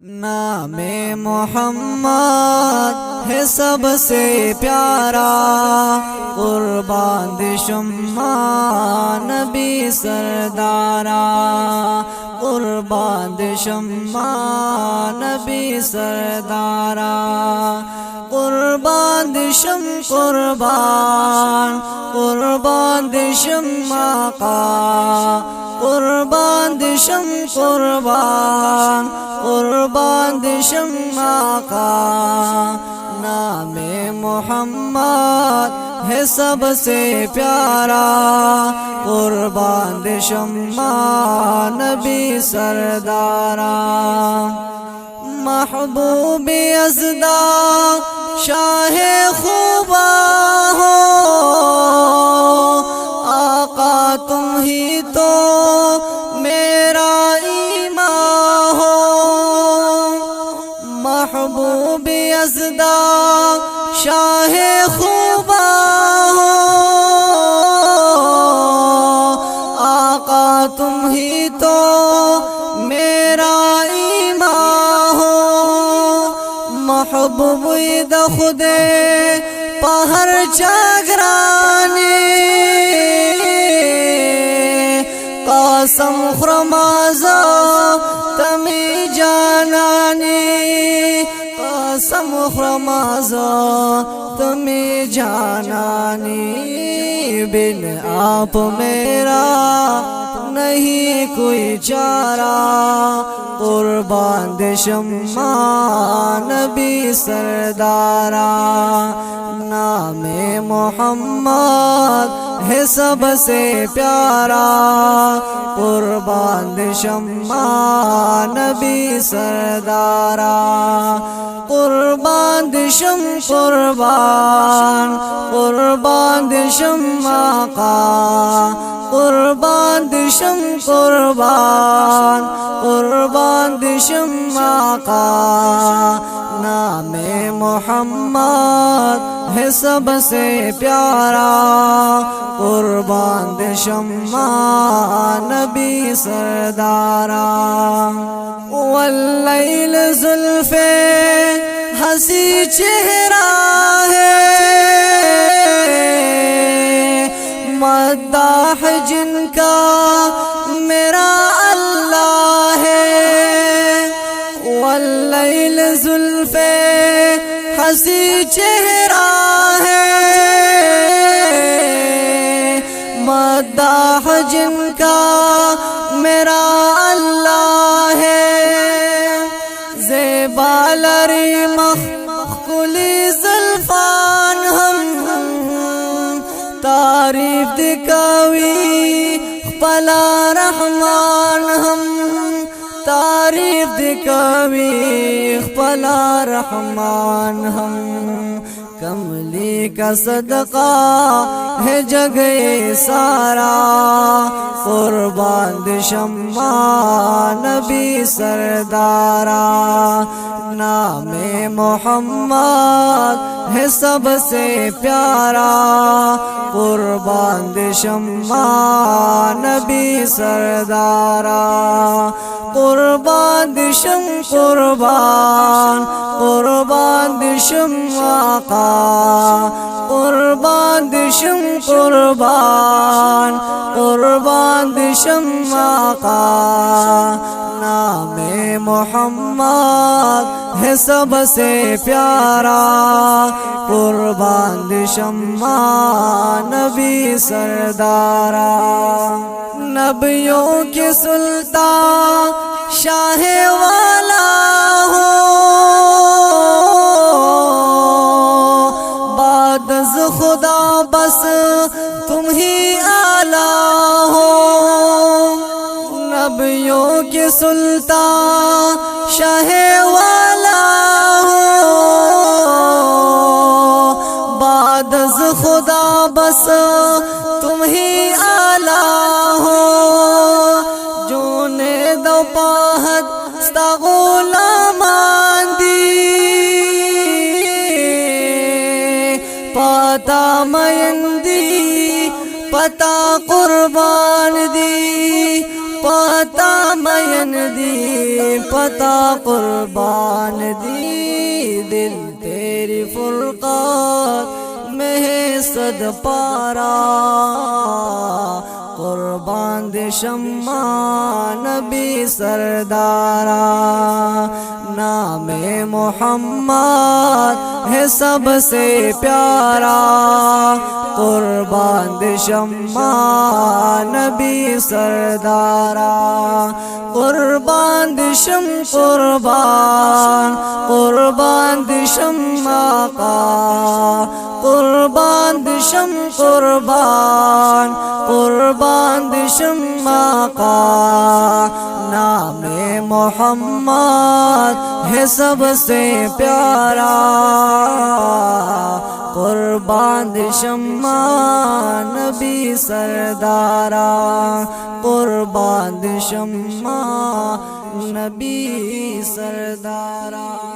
نام محمد ہے سب سے پیارا، قربان دے شمع نبی سردارا، قربان دے شمع نبی سردارا، قربان دے قربان دے شمع آقا، قربان دے قربان دے شمع آقا۔ نام محمد ہے سب سے پیارا، قربان دے شمع نبی سردارا، محبوب ازدا شاہ خوبا ہو، آقا تم ہی تو میرا ایمان ہو، محبوب ازدا شاہ خوبا ہو، آقا تم ہی تو میرا ایمان ہو، محبوب دا خودے پہر چاگرانی، قسم خرمازا تمی جانانی، قسم خرمازا تمی جانانی، بن آپ میرا نہیں کوئی چارہ، قربان دے شمع نبی سردارا۔ نام محمد ہے سب سے پیارا، قربان دے شمع نبی سردارا، قربان دے قربان دے شمع آقا، قربان دے قربان دے شمع آقا۔ نام محمد ہے سب سے پیارا، قربان دے شمع نبی سردارا، واللیل زلف ہنسی چہرہ ہے، مداح جن کا میرا اللہ ہے، واللیل زلف ہنسی چہرہ ہے، مداح جن کا میرا اللہ ہے، زیبا لری مخکلی زلفان ہم، تعریف دکھاوی پلا رحمان ہم، تعریف دکھاوی پلا رحمان ہم، کملی کا صدقہ ہے جگہ سارا، قربان دے شمع نبی سردارا۔ نام محمد ہے سب سے پیارا، قربان دے شمع نبی سردارا، قربان دے قربان دے شمع آقا، قربان دے قربان دے شمع آقا۔ نام محمد ہے سب سے پیارا، قربان دے شمع نبی سردارا، نبیوں کے سلطان شاہ والا ہو، بعد از خدا بس تم ہی اعلیٰ ہو، نبیوں کے سلطان شاہ والا ہو، بعد از خدا بس تم ہی اعلیٰ ہو، جونے دو پاہد ستا غلامان دی، پتا مین دی پتا قربان دی، پتا مین دی پتہ قربان دی، دل تیری فرقت میں ہے صد پارا، قربان دے شمع نبی سردارا، نام محمد ہے سب سے پیارا، قربان دے شمع نبی سردارا، قربان دے قربان، قربان دے شمع کا، قربان دے قربان، قربان دے شمع کا، نام محمد ہے سب سے پیارا، قربان دے شمع نبی سردارا، قربان دے شمع نبی سردارا۔